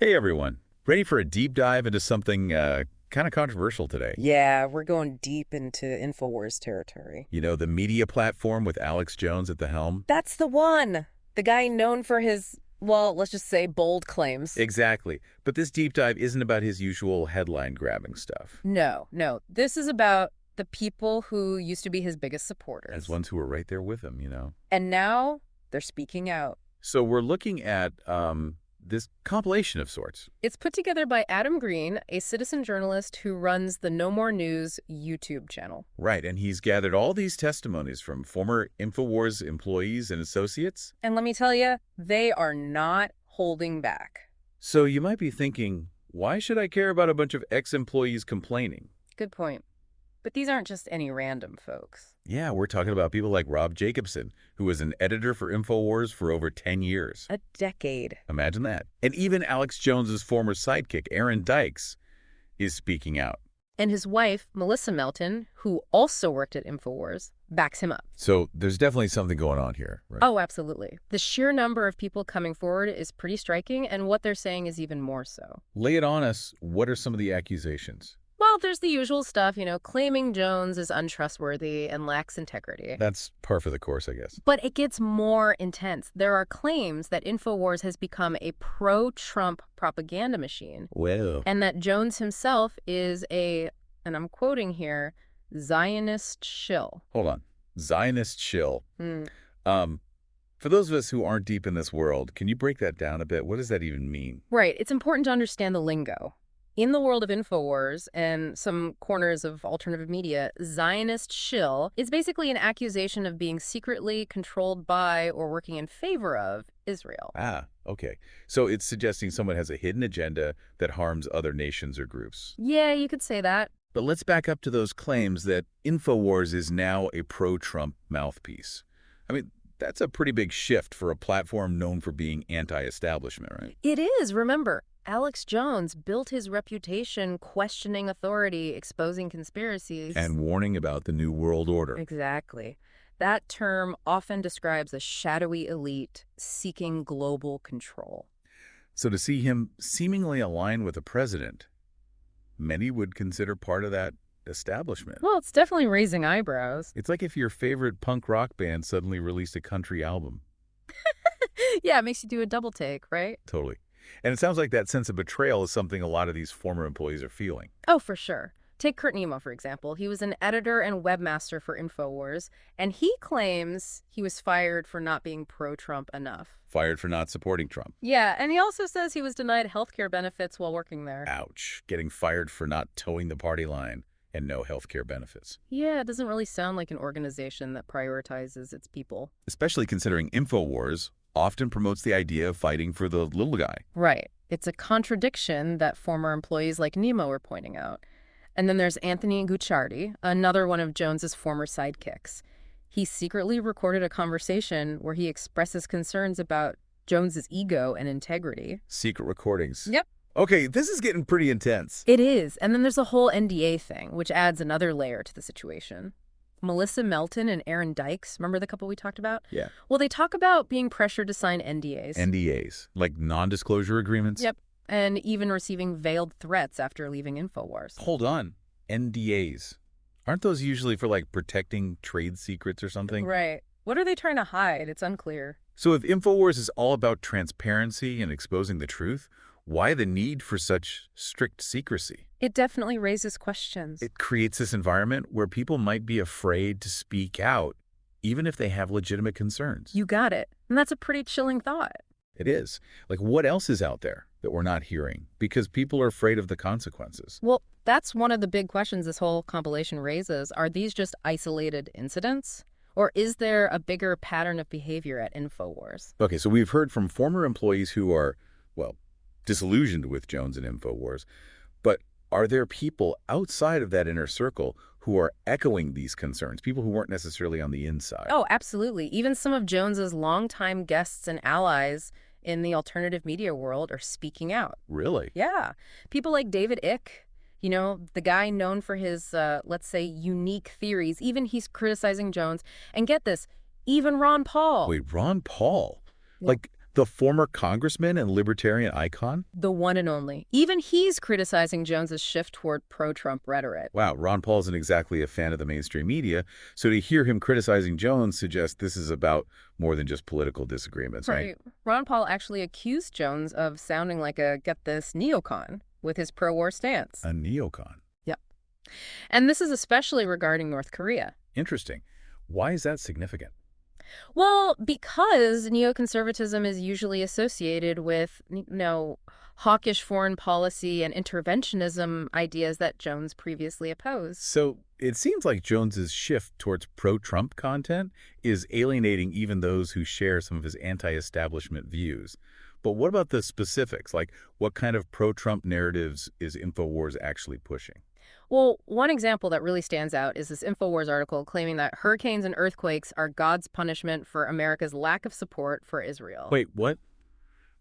Hey everyone, ready for a deep dive into something kind of controversial today? Yeah, we're going deep into Infowars territory. You know, the media platform with Alex Jones at the helm? That's the one! The guy known for his, well, let's just say bold claims. Exactly. But this deep dive isn't about his usual headline grabbing stuff. No. This is about the people who used to be his biggest As supporters. ones who were right there with him, you know. And now they're speaking out. So we're looking at this compilation of sorts. It's put together by Adam Green, a citizen journalist who runs the No More News YouTube channel. Right, and he's gathered all these testimonies from former Infowars employees and associates. And let me tell you, they are not holding back. So you might be thinking, why should I care about a bunch of ex-employees complaining? Good point. But these aren't just any random folks. Yeah, we're talking about people like Rob Jacobson, who was an editor for Infowars for over 10 years. A decade. Imagine that. And even Alex Jones's former sidekick, Aaron Dykes, is speaking out. And his wife, Melissa Melton, who also worked at Infowars, backs him up. So there's definitely something going on here, right? Oh, absolutely. The sheer number of people coming forward is pretty striking, and what they're saying is even more so. Lay it on us. What are some of the accusations? Well, there's the usual stuff, claiming Jones is untrustworthy and lacks integrity. That's par for the course, I guess. But it gets more intense. There are claims that Infowars has become a pro-Trump propaganda machine, Well, and that Jones himself is a, and I'm quoting here, Zionist shill. hold on. Zionist shill. Hmm. For those of us who aren't deep in this world, can you break that down a bit? What does that even mean? Right. It's important to understand the lingo. In the world of Infowars and some corners of alternative media, Zionist shill is basically an accusation of being secretly controlled by or working in favor of Israel. Ah, okay. So it's suggesting someone has a hidden agenda that harms other nations or groups. Yeah, you could say that. But let's back up to those claims that Infowars is now a pro-Trump mouthpiece. I mean, that's a pretty big shift for a platform known for being anti-establishment, right? It is. Remember, Alex Jones built his reputation questioning authority, exposing conspiracies. And warning about the New World Order. Exactly. That term often describes a shadowy elite seeking global control. So to see him seemingly align with the president, many would consider part of that establishment. Well, it's definitely raising eyebrows. It's like if your favorite punk rock band suddenly released a country album. Yeah, it makes you do a double take, right? Totally. And it sounds like that sense of betrayal is something a lot of these former employees are feeling. Oh, for sure. Take Kurt Nemo, for example. He was an editor and webmaster for Infowars, and he claims he was fired for not being pro-Trump enough. Fired for not supporting Trump. Yeah, and he also says he was denied health care benefits while working there. Ouch. Getting fired for not towing the party line and no health care benefits. Yeah, it doesn't really sound like an organization that prioritizes its people. Especially considering Infowars often promotes the idea of fighting for the little guy. Right. It's a contradiction that former employees like Nemo are pointing out. And then there's Anthony Gucciardi, another one of Jones's former sidekicks. He secretly recorded a conversation where he expresses concerns about Jones's ego and integrity. Secret recordings. Yep. Okay, this is getting pretty intense. It is. And then there's the whole NDA thing, which adds another layer to the situation. Melissa Melton and Aaron Dykes, remember the couple we talked about? Yeah. Well, they talk about being pressured to sign NDAs. NDAs, like non-disclosure agreements? Yep. And even receiving veiled threats after leaving Infowars. Hold on. NDAs. Aren't those usually for like protecting trade secrets or something? Right. What are they trying to hide? It's unclear. So if Infowars is all about transparency and exposing the truth, why the need for such strict secrecy? It definitely raises questions. It creates this environment where people might be afraid to speak out, even if they have legitimate concerns. You got it. And that's a pretty chilling thought. It is. Like, what else is out there that we're not hearing? Because people are afraid of the consequences. Well, that's one of the big questions this whole compilation raises. Are these just isolated incidents? Or is there a bigger pattern of behavior at Infowars? Okay, so we've heard from former employees who are, well, disillusioned with Jones and Infowars. But are there people outside of that inner circle who are echoing these concerns, people who weren't necessarily on the inside? Oh, absolutely. Even some of Jones's longtime guests and allies in the alternative media world are speaking out. Really? Yeah. People like David Icke, the guy known for his, let's say, unique theories. Even he's criticizing Jones. And get this, even Ron Paul. Wait, Ron Paul? Yeah. Like The former congressman and libertarian icon? The one and only. Even he's criticizing Jones's shift toward pro-Trump rhetoric. Wow, Ron Paul isn't exactly a fan of the mainstream media, so to hear him criticizing Jones suggests this is about more than just political disagreements, right? Ron Paul actually accused Jones of sounding like a, get this, neocon with his pro-war stance. A neocon. Yep. And this is especially regarding North Korea. Interesting. Why is that significant? Well, because neoconservatism is usually associated with, hawkish foreign policy and interventionism ideas that Jones previously opposed. So it seems like Jones's shift towards pro-Trump content is alienating even those who share some of his anti-establishment views. But what about the specifics? Like, what kind of pro-Trump narratives is Infowars actually pushing? Well, one example that really stands out is this Infowars article claiming that hurricanes and earthquakes are God's punishment for America's lack of support for Israel. Wait, what?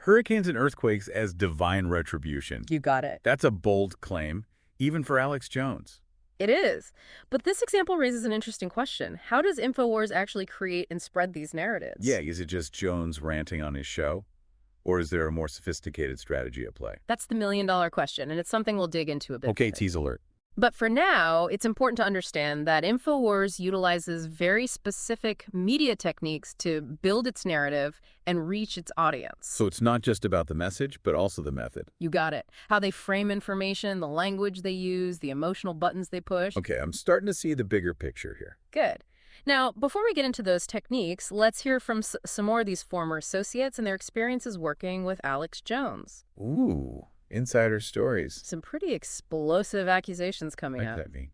Hurricanes and earthquakes as divine retribution. You got it. That's a bold claim, even for Alex Jones. It is. But this example raises an interesting question. How does Infowars actually create and spread these narratives? Yeah, is it just Jones ranting on his show? Or is there a more sophisticated strategy at play? That's the million-dollar question, and it's something we'll dig into a bit. Okay, tease alert. But for now, it's important to understand that Infowars utilizes very specific media techniques to build its narrative and reach its audience. So it's not just about the message, but also the method. You got it. How they frame information, the language they use, the emotional buttons they push. Okay, I'm starting to see the bigger picture here. Good. Now, before we get into those techniques, let's hear from some more of these former associates and their experiences working with Alex Jones. Ooh, insider stories. Some pretty explosive accusations coming What up. does that mean?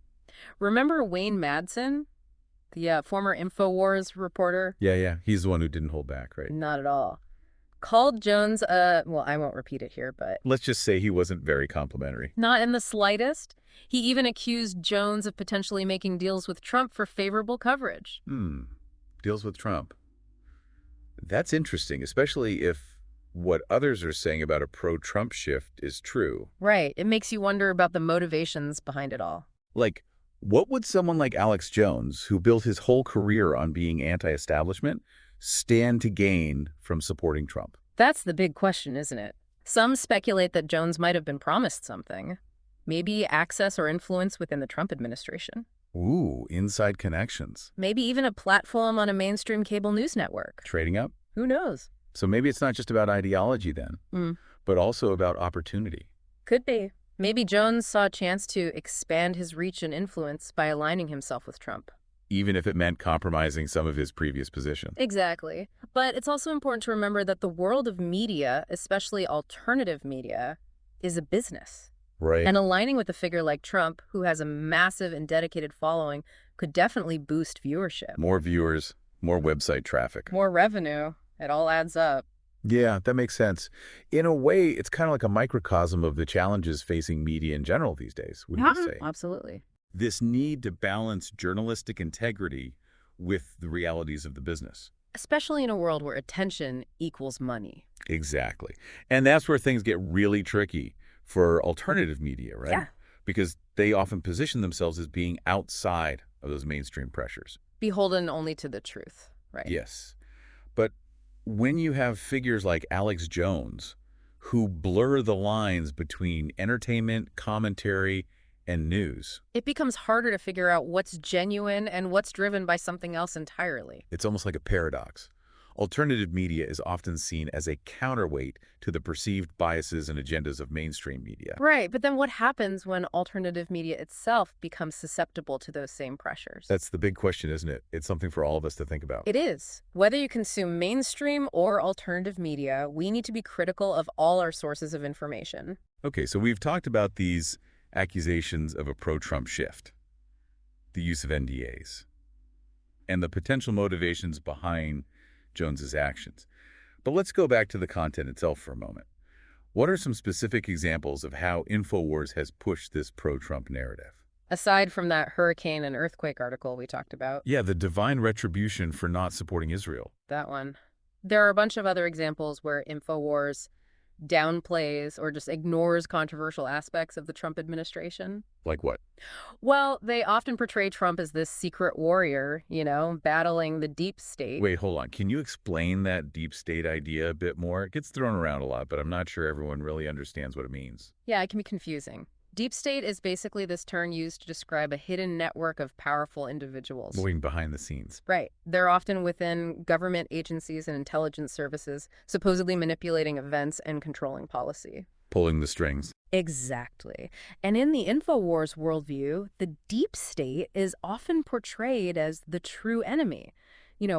Remember Wayne Madsen, the former Infowars reporter? Yeah. He's the one who didn't hold back, right? Not at all. Called Jones well, I won't repeat it here, but Let's just say he wasn't very complimentary. not in the slightest. He even accused Jones of potentially making deals with Trump for favorable coverage. Deals with Trump. That's interesting, especially if what others are saying about a pro-Trump shift is true. Right. It makes you wonder about the motivations behind it all. Like, what would someone like Alex Jones, who built his whole career on being anti-establishment, stand to gain from supporting Trump? That's the big question, isn't it? Some speculate that Jones might have been promised something. Maybe access or influence within the Trump administration. Ooh, inside connections. Maybe even a platform on a mainstream cable news network. Trading up? Who knows? So maybe it's not just about ideology then, but also about opportunity. Could be. Maybe Jones saw a chance to expand his reach and influence by aligning himself with Trump. Even if it meant compromising some of his previous position. Exactly. But it's also important to remember that the world of media, especially alternative media, is a business. Right. And aligning with a figure like Trump, who has a massive and dedicated following, could definitely boost viewership. More viewers, more website traffic. More revenue. It all adds up. Yeah, that makes sense. In a way, it's kind of like a microcosm of the challenges facing media in general these days, wouldn't you say? Absolutely. This need to balance journalistic integrity with the realities of the business. Especially in a world where attention equals money. Exactly. And that's where things get really tricky for alternative media, right? Yeah. Because they often position themselves as being outside of those mainstream pressures. Beholden only to the truth, right? Yes. But when you have figures like Alex Jones, who blur the lines between entertainment, commentary, and news, it becomes harder to figure out what's genuine and what's driven by something else entirely. it's almost like a paradox. Alternative media is often seen as a counterweight to the perceived biases and agendas of mainstream media. Right, but then what happens when alternative media itself becomes susceptible to those same pressures? That's the big question, isn't it? It's something for all of us to think about. It is. Whether you consume mainstream or alternative media, we need to be critical of all our sources of information. Okay, so we've talked about these accusations of a pro-Trump shift, the use of NDAs, and the potential motivations behind Jones's actions. But let's go back to the content itself for a moment. What are some specific examples of how Infowars has pushed this pro-Trump narrative? Aside from that hurricane and earthquake article we talked about. Yeah, the divine retribution for not supporting Israel. That one. There are a bunch of other examples where Infowars downplays or just ignores controversial aspects of the Trump administration. Like what? Well, they often portray Trump as this secret warrior, battling the deep state. Wait, hold on. Can you explain that deep state idea a bit more? It gets thrown around a lot, but I'm not sure everyone really understands what it means. Yeah, it can be confusing. Deep state is basically this term used to describe a hidden network of powerful individuals. Moving behind the scenes. Right. They're often within government agencies and intelligence services, supposedly manipulating events and controlling policy. Pulling the strings. Exactly. And in the Infowars worldview, the deep state is often portrayed as the true enemy,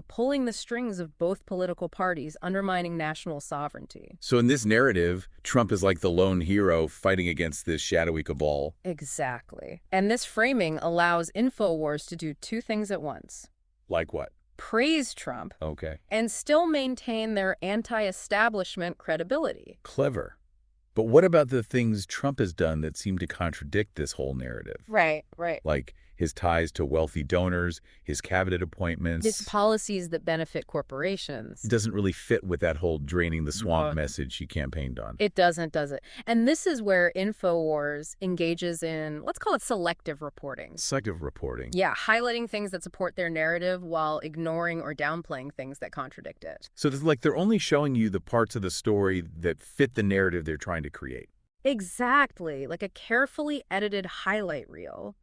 pulling the strings of both political parties, undermining national sovereignty. So in this narrative, Trump is like the lone hero fighting against this shadowy cabal. Exactly. And this framing allows Infowars to do two things at once. Like what? Praise Trump. Okay. And still maintain their anti-establishment credibility. Clever. But what about the things Trump has done that seem to contradict this whole narrative? Right. Like his ties to wealthy donors, his cabinet appointments. His policies that benefit corporations. It doesn't really fit with that whole draining the swamp message he campaigned on. It doesn't, does it? And this is where Infowars engages in, let's call it selective reporting. Selective reporting. Yeah, highlighting things that support their narrative while ignoring or downplaying things that contradict it. So it's like they're only showing you the parts of the story that fit the narrative they're trying to create. Exactly, like a carefully edited highlight reel.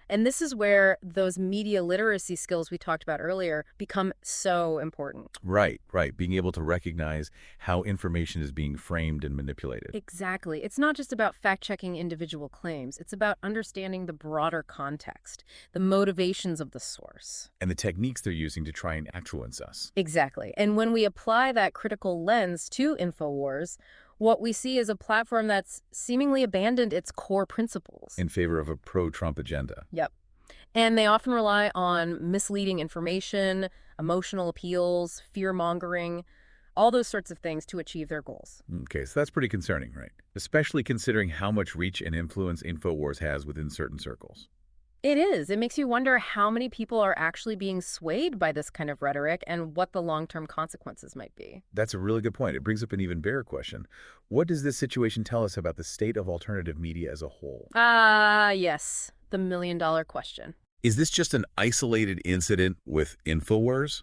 And this is where those media literacy skills we talked about earlier become so important. Right. Being able to recognize how information is being framed and manipulated. Exactly. It's not just about fact-checking individual claims. It's about understanding the broader context, the motivations of the source. And the techniques they're using to try and influence us. Exactly. And when we apply that critical lens to Infowars, what we see is a platform that's seemingly abandoned its core principles. In favor of a pro-Trump agenda. Yep. And they often rely on misleading information, emotional appeals, fear-mongering, all those sorts of things to achieve their goals. Okay, so that's pretty concerning, right? Especially considering how much reach and influence Infowars has within certain circles. It is. It makes you wonder how many people are actually being swayed by this kind of rhetoric and what the long-term consequences might be. That's a really good point. It brings up an even bigger question. What does this situation tell us about the state of alternative media as a whole? Yes. The million-dollar question. Is this just an isolated incident with Infowars?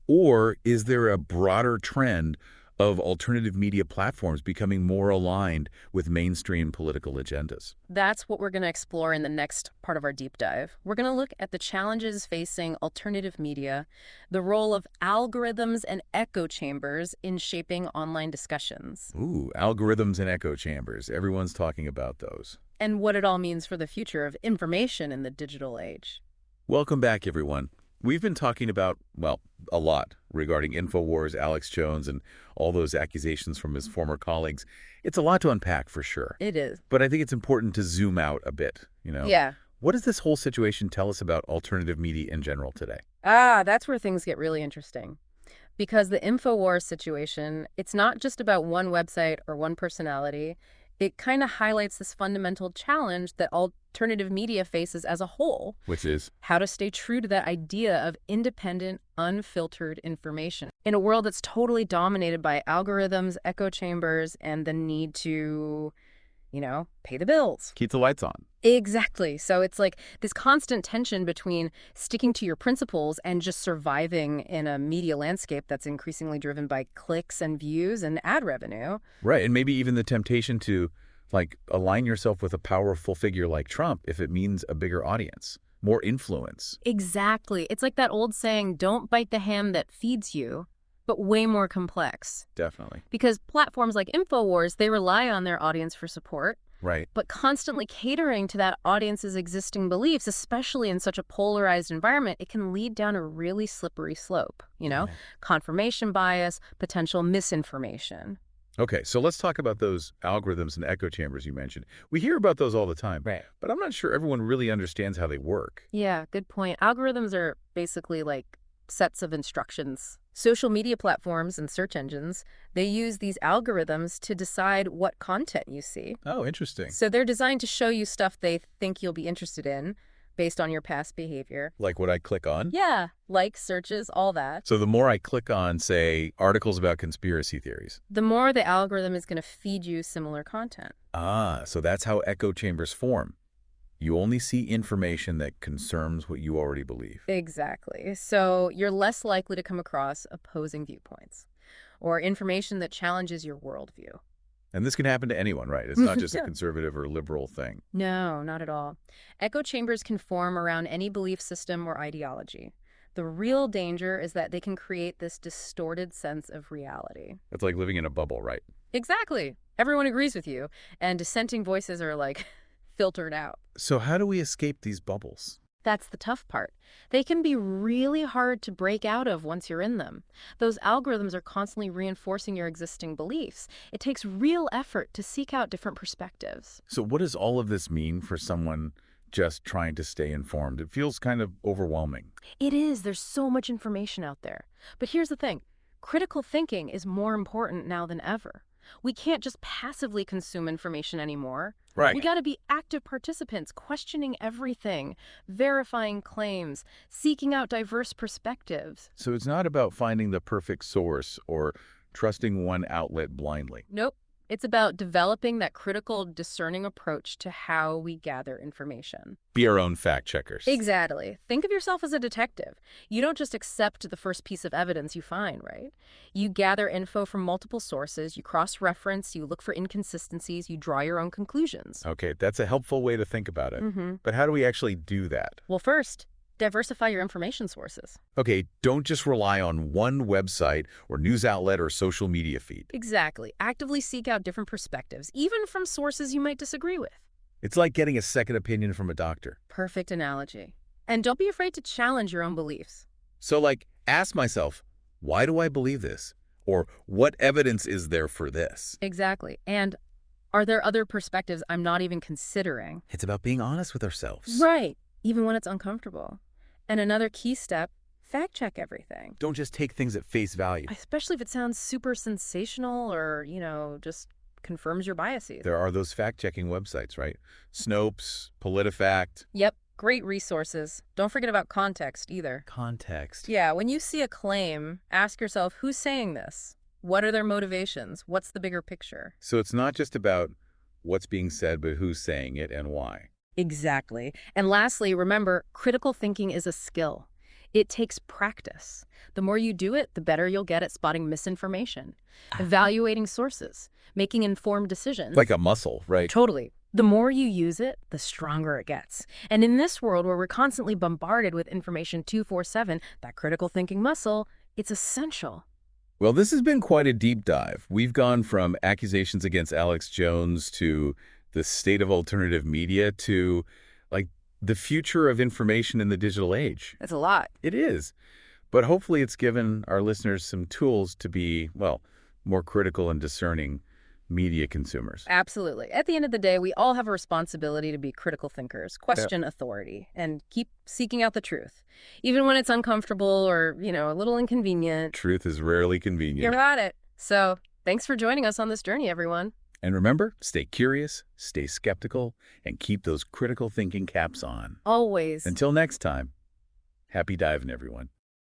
Or is there a broader trend of alternative media platforms becoming more aligned with mainstream political agendas? That's what we're going to explore in the next part of our deep dive. We're going to look at the challenges facing alternative media, the role of algorithms and echo chambers in shaping online discussions. Ooh, algorithms and echo chambers. Everyone's talking about those. And what it all means for the future of information in the digital age. Welcome back, everyone. We've been talking about, well, a lot regarding Infowars, Alex Jones, and all those accusations from his former colleagues. It's a lot to unpack, for sure. It is. But I think it's important to zoom out a bit, Yeah. What does this whole situation tell us about alternative media in general today? That's where things get really interesting. Because the Infowars situation, it's not just about one website or one personality. It kind of highlights this fundamental challenge that alternative media faces as a whole. Which is? How to stay true to that idea of independent, unfiltered information. In a world that's totally dominated by algorithms, echo chambers, and the need to, pay the bills. Keep the lights on. Exactly. So it's like this constant tension between sticking to your principles and just surviving in a media landscape that's increasingly driven by clicks and views and ad revenue. Right, and maybe even the temptation to, align yourself with a powerful figure like Trump if it means a bigger audience, more influence. Exactly. It's like that old saying, don't bite the hand that feeds you, but way more complex. Definitely. Because platforms like Infowars, they rely on their audience for support. Right. But constantly catering to that audience's existing beliefs, especially in such a polarized environment, it can lead down a really slippery slope, confirmation bias, potential misinformation. Okay, so let's talk about those algorithms and echo chambers you mentioned. We hear about those all the time, Right. But I'm not sure everyone really understands how they work. Yeah, good point. Algorithms are basically like sets of instructions. Social media platforms and search engines, they use these algorithms to decide what content you see. Oh, interesting. So they're designed to show you stuff they think you'll be interested in, based on your past behavior. Like what I click on? Yeah, likes, searches, all that. So the more I click on, say, articles about conspiracy theories. The more the algorithm is going to feed you similar content. Ah, so that's how echo chambers form. You only see information that confirms what you already believe. Exactly. So you're less likely to come across opposing viewpoints or information that challenges your worldview. And this can happen to anyone, right? It's not just a Yeah. conservative or liberal thing. No, not at all. Echo chambers can form around any belief system or ideology. The real danger is that they can create this distorted sense of reality. It's like living in a bubble, right? Exactly. Everyone agrees with you, and dissenting voices are like filtered out. So how do we escape these bubbles? That's the tough part. They can be really hard to break out of once you're in them. Those algorithms are constantly reinforcing your existing beliefs. It takes real effort to seek out different perspectives. So what does all of this mean for someone just trying to stay informed? It feels kind of overwhelming. It is. There's so much information out there. But here's the thing. Critical thinking is more important now than ever. We can't just passively consume information anymore. Right. We got to be active participants, questioning everything, verifying claims, seeking out diverse perspectives. So it's not about finding the perfect source or trusting one outlet blindly. Nope. It's about developing that critical, discerning approach to how we gather information. Be our own fact checkers. Exactly. Think of yourself as a detective. You don't just accept the first piece of evidence you find, right? You gather info from multiple sources, you cross-reference, you look for inconsistencies, you draw your own conclusions. Okay, that's a helpful way to think about it. Mm-hmm. But how do we actually do that? Well, first, diversify your information sources. Okay, don't just rely on one website or news outlet or social media feed. Exactly. Actively seek out different perspectives, even from sources you might disagree with. It's like getting a second opinion from a doctor. Perfect analogy. And don't be afraid to challenge your own beliefs. So, like, ask myself, why do I believe this? Or what evidence is there for this? Exactly. And are there other perspectives I'm not even considering? It's about being honest with ourselves. Right. Even when it's uncomfortable. And another key step, fact check everything. Don't just take things at face value. Especially if it sounds super sensational or, just confirms your biases. There are those fact-checking websites, right? Snopes, PolitiFact. Yep. Great resources. Don't forget about context either. Context. Yeah, when you see a claim, ask yourself, who's saying this? What are their motivations? What's the bigger picture? So it's not just about what's being said, but who's saying it and why. Exactly. And lastly, remember, critical thinking is a skill. It takes practice. The more you do it, the better you'll get at spotting misinformation, evaluating sources, making informed decisions. Like a muscle, right? Totally. The more you use it, the stronger it gets. And in this world where we're constantly bombarded with information 24/7, that critical thinking muscle, it's essential. Well, this has been quite a deep dive. We've gone from accusations against Alex Jones to the state of alternative media to, like, the future of information in the digital age. That's a lot. It is. But hopefully it's given our listeners some tools to be, well, more critical and discerning media consumers. Absolutely. At the end of the day, we all have a responsibility to be critical thinkers, question authority, and keep seeking out the truth. Even when it's uncomfortable or, a little inconvenient. Truth is rarely convenient. You got it. So thanks for joining us on this journey, everyone. And remember, stay curious, stay skeptical, and keep those critical thinking caps on. Always. Until next time, happy diving, everyone.